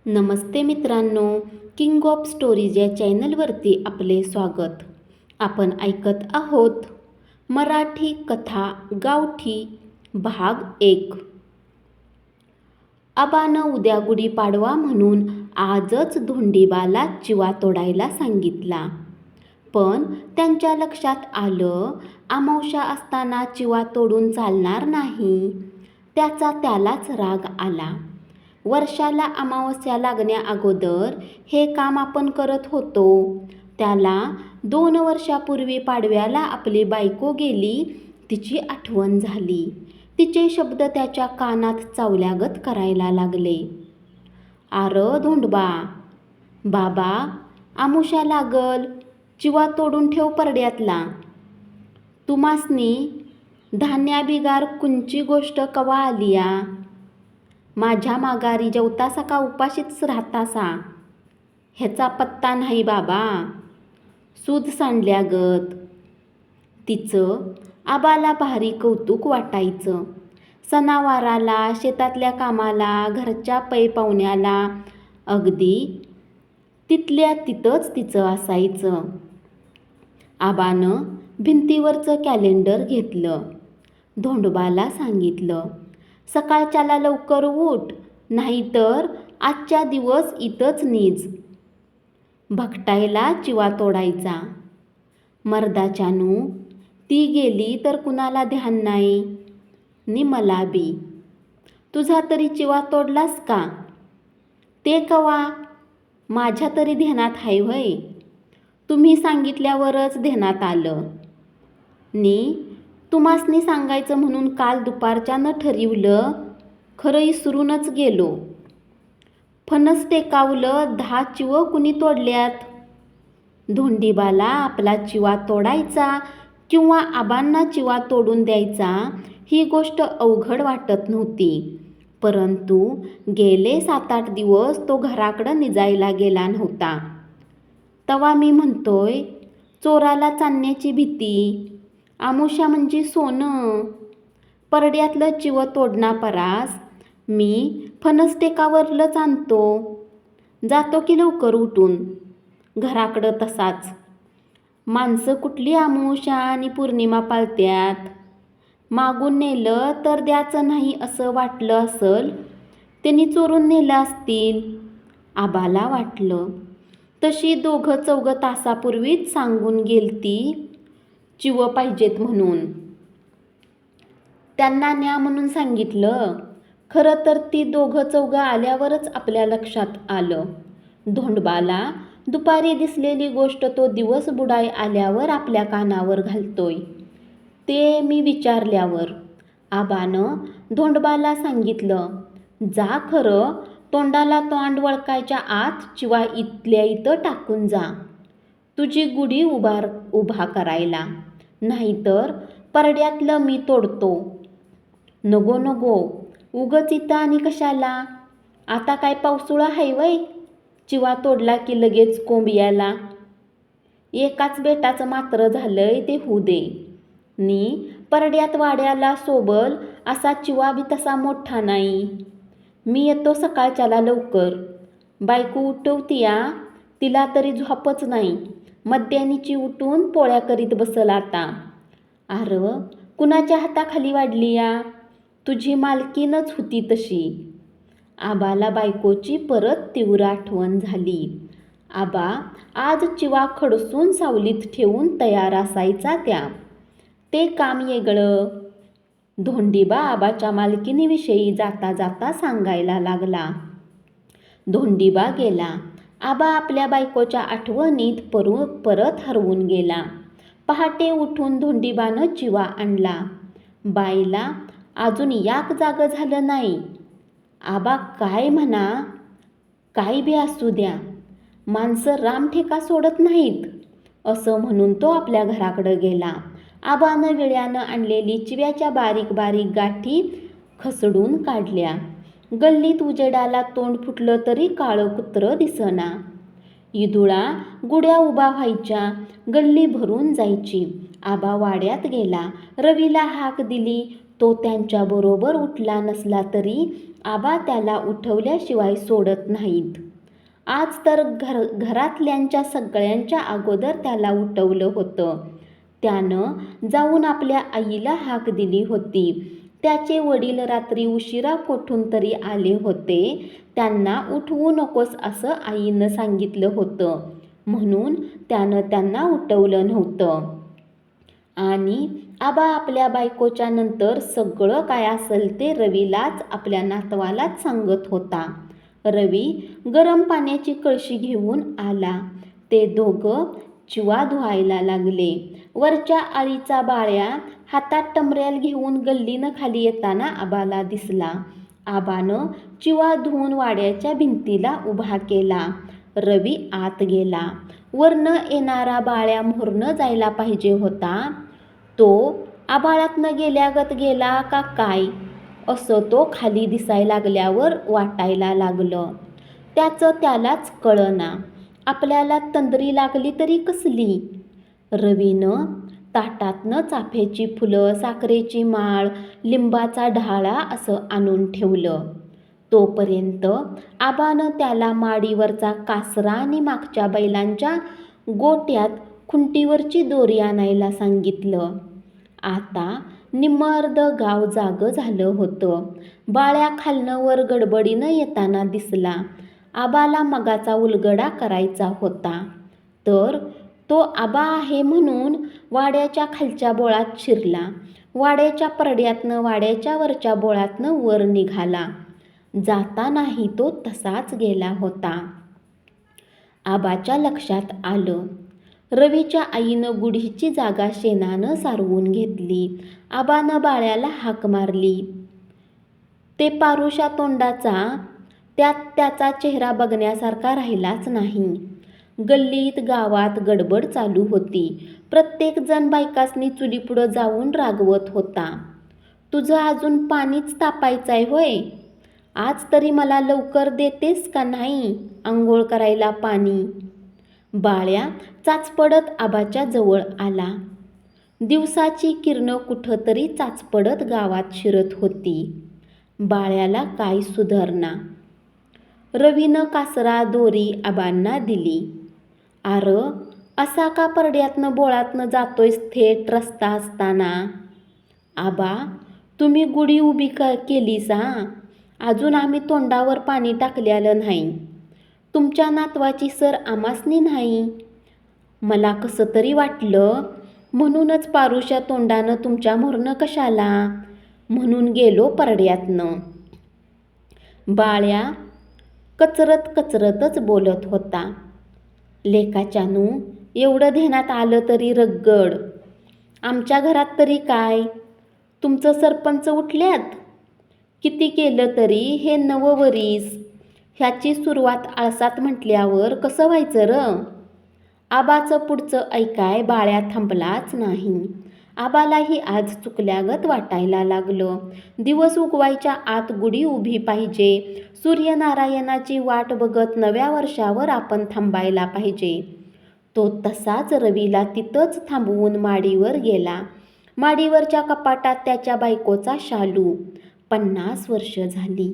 नमस्ते मित्रांनो, king of stories या चॅनलवरती आपले स्वागत. आपण ऐकत आहोत मराठी कथा गावठी भाग 1. आबानं उद्या गुढीपाडवा म्हणून आजच धोंडीबाला चिवा तोडायला सांगितला. पण त्यांच्या लक्षात आलं अमावस्या असताना चिवा तोडून चालणार नाही. त्याचा त्यालाच राग आला. वर्षाला अमावस्या लागण्या अगोदर हे काम आपण करत होतो. त्याला 2 वर्षापूर्वी पाडव्याला आपली बायको गेली तिची आठवण झाली. तिचे शब्द त्याच्या कानात चावल्यागत करायला लागले. आर धोंडबा, बाबा अमावस्या लागल, चिवा तोडून ठेव परड्यातला. तुमासनी धान्याबिगार कुंची गोष्ट कवा आलिया. माझ्या माघारी जेवतासा का उपाशीच राहतासा ह्याचा पत्ता नाही बाबा. सूद सांडल्यागत. तिचं आबाला भारी कौतुक वाटायचं. सणावाराला, शेतातल्या कामाला, घरच्या पै पाहुण्याला अगदी तिथल्या तिथंच तिचं असायचं. आबानं भिंतीवरचं कॅलेंडर घेतलं. धोंडोबाला सांगितलं, सकाळच्याला लवकर उठ, नाहीतर आजच्या दिवस इथंच नीज. भकटायला चिवा तोडायचा. मर्दाच्यानू ती गेली तर कुणाला ध्यान नाही, नि मला बी. तुझा तरी चिवा तोडलास का? ते कवा? माझ्या तरी ध्यानात हाय व्हय. तुम्ही सांगितल्यावरच ध्यानात आलं. नि तुम्हासनी सांगायचं म्हणून काल दुपारच्यानं ठरवलं, खरं इसरूनच गेलो. फणस टेकावलं 10 चिवं कुणी तोडल्यात. धोंडीबाला आपला चिवा तोडायचा किंवा आबांना चिवा तोडून द्यायचा ही गोष्ट अवघड वाटत नव्हती. परंतु गेले 7-8 दिवस तो घराकडं निजायला गेला नव्हता. तवा मी म्हणतोय, चोराला चालण्याची भीती. अमावस्या म्हणजे सोनं. परड्यातलं चिवं तोडणा परास मी फणस टेकावरलंच आणतो. जातो की लवकर उठून घराकडं तसाच. माणसं कुठली अमावस्या आणि पौर्णिमा पाळत्यात. मागून नेलं तर द्याचं नाही असं वाटलं असल, त्यांनी चोरून नेलं असतील. आबाला वाटलं. तशी 2-4 तासापूर्वीच सांगून गेलती चिवं पाहिजेत म्हणून. त्यांना न्या म्हणून सांगितलं. खरं तर ती 2-4 आल्यावरच आपल्या लक्षात आलं. धोंडबाला दुपारी दिसलेली गोष्ट तो दिवस बुडाय आल्यावर आपल्या कानावर घालतोय. ते मी विचारल्यावर आबानं धोंडबाला सांगितलं, जा खरं तोंडाला तोंड वळकायच्या आत चिवा इथल्या इथं टाकून जा, तुझी गुढी उभा करायला. नाहीतर परड्यातलं मी तोडतो. नको उगच इथं आणि कशाला. आता काय पावसाळा हाय वय, चिवा तोडला की लगेच कोंब यायला. एकाच बेटाचं मात्र झालंय ते होऊ दे. नि परड्यात वाड्याला सोबल असा चिवा बी तसा मोठा नाही. मी येतो सकाळच्याला लवकर. बायको उठवतीया, तिला तरी झोपच नाही. मध्यानीची उठून पोळ्या करीत बसल आता. आर कुणाच्या हाताखाली वाढली या. तुझी मालकीनच होती तशी. आबाला बायकोची परत तीव्र आठवण झाली. आबा आज चिवा खडसून सावलीत ठेवून तयार असायचा त्या. ते काम वेगळं. धोंडीबा आबाच्या मालकीनीविषयी जाता जाता सांगायला लागला. धोंडीबा गेला. आबा आपल्या बायकोच्या आठवणीत परत हरवून गेला. पहाटे उठून धोंडीबानं चिवा आणला. बाईला अजून याक जागं झालं नाही. आबा काय म्हणा, काय बी असू द्या, माणसं रामठेका सोडत नाहीत, असं म्हणून तो आपल्या घराकडं गेला. आबानं विळ्यानं आणलेली चिव्याच्या बारीक बारीक गाठी खसडून काढल्या. गल्लीत उजेडाला तोंड फुटलं तरी काळं कुत्रं दिसना. इदुळा गुड्या उभा व्हायच्या, गल्ली भरून जायची. आबा वाड्यात गेला. रवीला हाक दिली. तो त्यांच्याबरोबर उठला नसला तरी आबा त्याला उठवल्याशिवाय सोडत नाहीत. आज तर घरातल्यांच्या सगळ्यांच्या अगोदर त्याला उठवलं होतं. त्यानं जाऊन आपल्या आईला हाक दिली होती. त्याचे वडील रात्री उशिरा कोठून तरी आले होते. त्यांना उठवू नकोस असं आईनं सांगितलं होतं, म्हणून त्यानं त्यांना उठवलं नव्हतं. आणि आबा आपल्या बायकोच्या नंतर सगळं काय असेल ते रवीलाच, आपल्या नातवालाच सांगत होता. रवी गरम पाण्याची कळशी घेऊन आला. ते दोघं चिवा धुवायला लागले. वरच्या आळीचा बाळ्या हातात टमऱ्याल घेऊन गल्लीनं खाली येताना आबाला दिसला. आबानं चिवा धुवून वाड्याच्या भिंतीला उभा केला. रवी आत गेला. वरनं येणारा बाळ्या मोहरनं जायला पाहिजे होता. तो आभाळातनं गेल्यागत गेला का काय असं तो खाली दिसायला लागल्यावर वाटायला लागलं. त्याचं त्यालाच कळना. आपल्याला तंद्री लागली तरी कसली. रवीनं ताटातनं चाफ्याची फुलं, साखरेची माळ, लिंबाचा ढाळा असं आणून ठेवलं. तोपर्यंत आबानं त्याला माडीवरचा कासरा आणि मागच्या बैलांच्या गोट्यात खुंटीवरची दोरी आणायला सांगितलं. आता निम्मं गाव जागं झालं होतं. बाळ्या खालनं वर गडबडीनं येताना दिसला. आबाला मगाचा उलगडा करायचा होता, तर तो आबा आहे म्हणून वाड्याच्या खालच्या बोळात शिरला. वाड्याच्या परड्यातनं वाड्याच्या वरच्या बोळातनं वर निघाला. जातानाही तो तसाच गेला होता. आबाच्या लक्षात आलं. रवीच्या आईनं गुढीची जागा शेणानं सारवून घेतली. आबानं बाळ्याला हाक मारली. ते पारुशा तोंडाचा, त्यात त्याचा चेहरा बघण्यासारखा राहिलाच नाही. गल्लीत गावात गडबड चालू होती. प्रत्येक जण बायकासनी चुलीपुढं जाऊन रागवत होता. तुझं अजून पाणीच तापायचंय होय? आज तरी मला लवकर देतेस का नाही आंघोळ करायला पाणी? बाळ्या चाचपडत आबाच्या जवळ आला. दिवसाची किरणं कुठं तरी चाचपडत गावात शिरत होती. बाळ्याला काय सुधारणा. रवीनं कासरा दोरी आबांना दिली. आर असा का परड्यातनं बोळातनं जातोयस थेट रस्ता असताना? आबा तुम्ही गुढी उभी केलीसा, अजून आम्ही तोंडावर पाणी टाकलेलं नाही. तुमच्या नातवाची सर आमासनी नाही. मला कसं तरी वाटलं, म्हणूनच पारुशा तोंडानं तुमच्या मोहरनं कशाला म्हणून गेलो परड्यातनं. बाळ्या कचरतच बोलत होता. लेकाच्यानू एवढं ध्यानात आलं तरी रगड. आमच्या घरात तरी काय, तुमचं सरपंच उठल्यात. किती केलं तरी हे नववरीस, ह्याची सुरुवात आळसात म्हटल्यावर कसं व्हायचं र? आबाचं पुढचं ऐकाय बाळ्या थांबलाच नाही. आबालाही आज चुकल्यागत वाटायला लागलं. दिवस उगवायच्या आत गुढी उभी पाहिजे. सूर्यनारायणाची वाट बघत नव्या वर्षावर आपण थांबायला पाहिजे. तो तसाच रवीला तिथंच थांबवून माडीवर गेला. माडीवरच्या कपाटात त्याच्या बायकोचा शालू. 50 वर्ष झाली.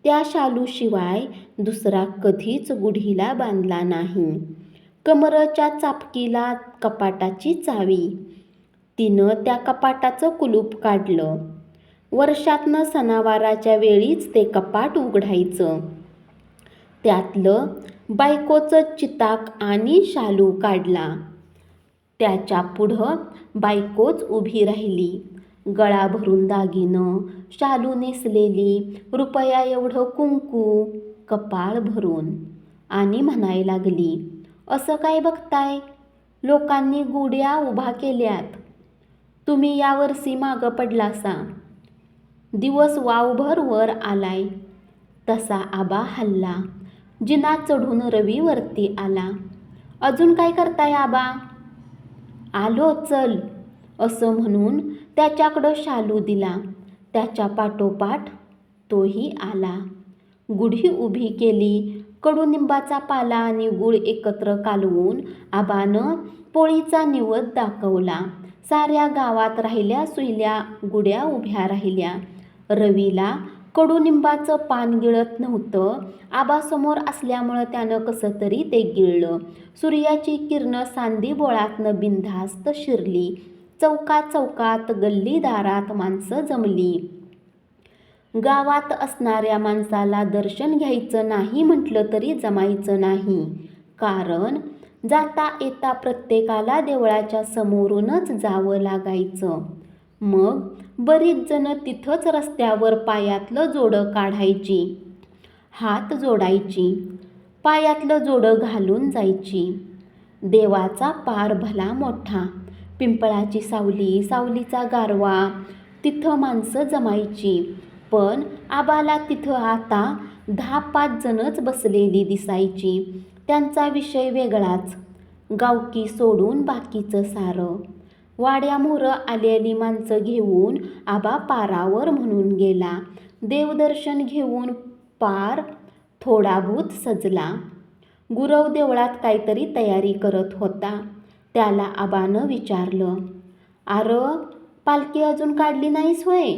त्या शालूशिवाय दुसरा कधीच गुढीला बांधला नाही. कमरच्या चापकीला कपाटाची चावी. तिनं त्या कपाटाचं कुलूप काढलं. वर्षातनं सणावाराच्या वेळीच ते कपाट उघडायचं. त्यातलं बायकोचं चिताक आणि शालू काढला. त्याच्या पुढं बायकोच उभी राहिली. गळा भरून दागिनं, शालू नेसलेली, रुपया एवढं कुंकू, कपाळ भरून, आणि म्हणाय लागली, असं काय बघताय? लोकांनी गुड्या उभा केल्यात, तुम्ही यावर्षी मागं पडलासा. दिवस वावभर वर आलाय. तसा आबा हल्ला. जिना चढून रवी वरती आला. अजून काय करताय आबा? आलो चल असं म्हणून त्याच्याकडं शालू दिला. त्याच्या पाठोपाठ तोही आला. गुढी उभी केली. कडुनिंबाचा पाला आणि गूळ एकत्र कालवून आबानं पोळीचा निवद दाखवला. साऱ्या गावात राहिल्या सुईल्या गुड्या उभ्या राहिल्या. रवीला कडुनिंबाचं पान गिळत नव्हतं. आबासमोर असल्यामुळं त्यानं कसं तरी ते गिळलं. सूर्याची किरणं सांदी बोळातनं बिनधास्त शिरली. चौकात चौकात गल्ली दारात माणसं जमली. गावात असणाऱ्या माणसाला दर्शन घ्यायचं नाही म्हटलं तरी जमायचं नाही. कारण जाता येता प्रत्येकाला देवळाच्या समोरूनच जावं लागायचं. मग बरीच जण तिथंच रस्त्यावर पायातलं जोडं काढायची, हात जोडायची, पायातलं जोडं घालून जायची. देवाचा पार भला मोठा, पिंपळाची सावली, सावलीचा गारवा, तिथं माणसं जमायची. पण आबाला तिथं आता 10-5 जणच बसलेली दिसायची. त्यांचा विषय वेगळाच. गावकी सोडून बाकीचं सारं. वाड्यामोहरं आलेली माणसं घेऊन आबा पारावर म्हणून गेला. देवदर्शन घेऊन पार थोडाभूत सजला. गुरव देवळात काहीतरी तयारी करत होता. त्याला आबानं विचारलं, "आर, पालखी अजून काढली नाहीस होय?"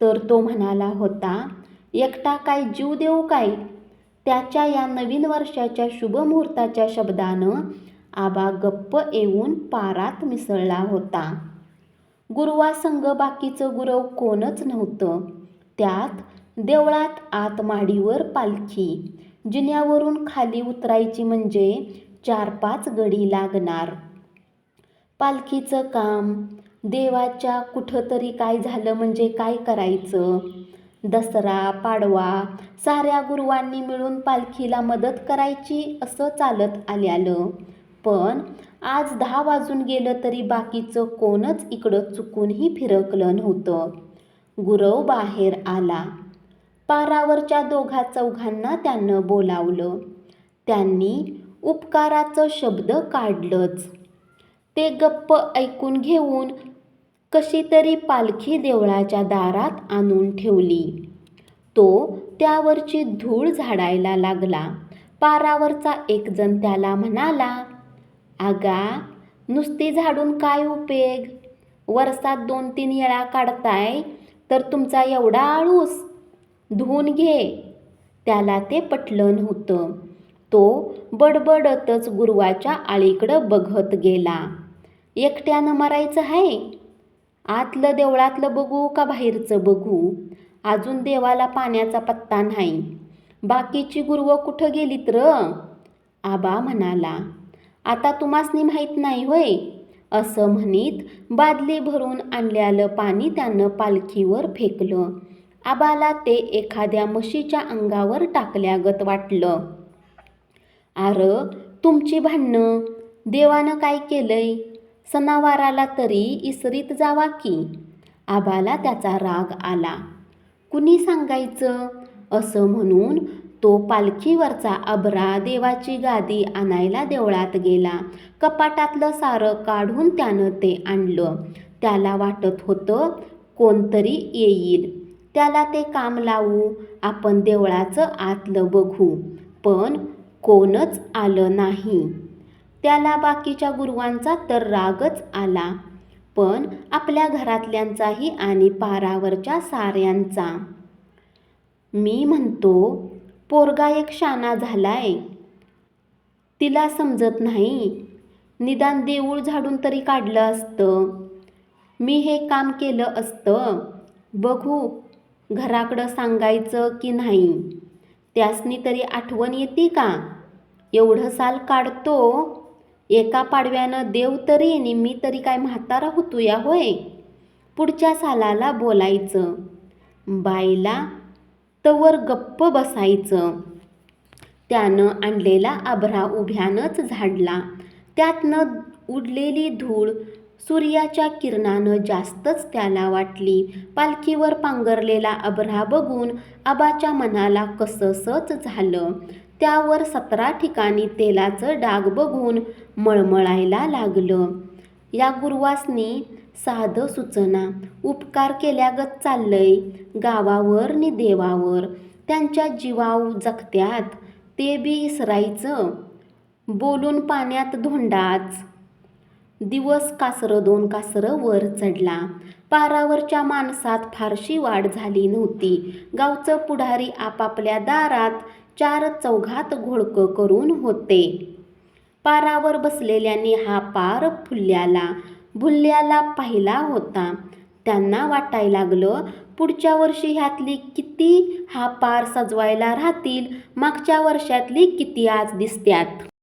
तर तो म्हणाला होता, "एकटा काय जीव देऊ काय?" त्याच्या या नवीन वर्षाच्या शुभमुहूर्ताच्या शब्दानं आबा गप्प येऊन पारात मिसळला होता. गुरुवासंग बाकीचं गुरव कोणच नव्हतं. त्यात देवळात आत माडीवर पालखी. जिन्यावरून खाली उतरायची म्हणजे 4-5 गडी लागणार. पालखीचं काम. देवाच्या कुठं तरी काय झालं म्हणजे काय करायचं? दसरा, पाडवा साऱ्या गुरुवांनी मिळून पालखीला मदत करायची असं चालत आल्यालं. पण आज 10 वाजून गेलं तरी बाकीचं कोणच इकडं चुकूनही फिरकलं नव्हतं. गुरव बाहेर आला. पारावरच्या 2-4 त्यानं बोलावलं. त्यांनी उपकाराचं शब्द काढलंच. ते गप्प ऐकून घेऊन कशी तरी पालखी देवळाच्या दारात आणून ठेवली. तो त्यावरची धूळ झाडायला लागला. पारावरचा एक जण त्याला म्हणाला, "आगा, नुसती झाडून काय उपयोग? वर्षात 2-3 येळा काढताय तर तुमचा एवढा आळूस? धुवून घे." त्याला ते पटलं नव्हतं. तो बडबडतच गुरुवाच्या आळीकडं बघत गेला. "एकट्यानं मरायचं आहे? आतलं देवळातलं बघू का बाहेरचं बघू? अजून देवाला पाण्याचा पत्ता नाही. बाकीची गुरवं कुठं गेलीत र?" आबा म्हणाला, "आता तुम्हासनी माहीत नाही होय?" असं म्हणीत बादली भरून आणलेलं पाणी त्यानं पालखीवर फेकलं. आबाला ते एखाद्या म्हशीच्या अंगावर टाकल्यागत वाटलं. "आर, तुमची भांडणं? देवानं काय केलंय? सणावाराला तरी इसरीत जावा की." आबाला त्याचा राग आला. "कुणी सांगायचं?" असं म्हणून तो पालखीवरचा अभरा, देवाची गादी आणायला देवळात गेला. कपाटातलं सारं काढून त्यानं ते आणलं. त्याला वाटत होतं कोणतरी येईल, त्याला ते काम लावू, आपण देवळाचं आतलं बघू. पण कोणच आलं नाही. त्याला बाकीच्या गुरुवांचा तर रागच आला, पण आपल्या घरातल्यांचाही आणि पारावरच्या साऱ्यांचा. "मी म्हणतो, पोरगा एक शाना झालाय. तिला समजत नाही. निदान देऊळ झाडून तरी काढलं असतं. मी हे काम केलं असतं. बघू घराकडं सांगायचं की नाही. त्यासनी तरी आठवण येते का? एवढं साल काढतो. एका पाडव्यानं देव तरी आणि मी तरी काय म्हातारा होतोया होय? पुढच्या सालाला बोलायचं. बायला तवर गप्प बसायचं." त्यानं आणलेला अभरा उभ्यानंच झाडला. त्यातनं उडलेली धूळ सूर्याच्या किरणानं जास्तच त्याला वाटली. पालखीवर पांघरलेला अभरा बघून आबाच्या मनाला कसंसच झालं. त्यावर 17 ठिकाणी तेलाचं डाग बघून मळमळायला लागलं. या गुरुवासनी साधं सुचना. उपकार केल्यागत चाललंय गावावर नि देवावर. त्यांच्या जीवाव जगत्यात ते बी इसरायचं. बोलून पाण्यात धोंडाच. दिवस कासरं 2 कासरं वर चढला. पारावरच्या माणसात फारशी वाढ झाली नव्हती. गावचं पुढारी आपापल्या दारात 4 चौघात घोळकं करून होते. पारावर बसलेल्यांनी हा पार भुल्ल्याला पाहिला होता. त्यांना वाटायला लागलं, पुढच्या वर्षी ह्यातली किती हा पार सजवायला राहतील, मागच्या वर्षातली किती आज दिसत्यात.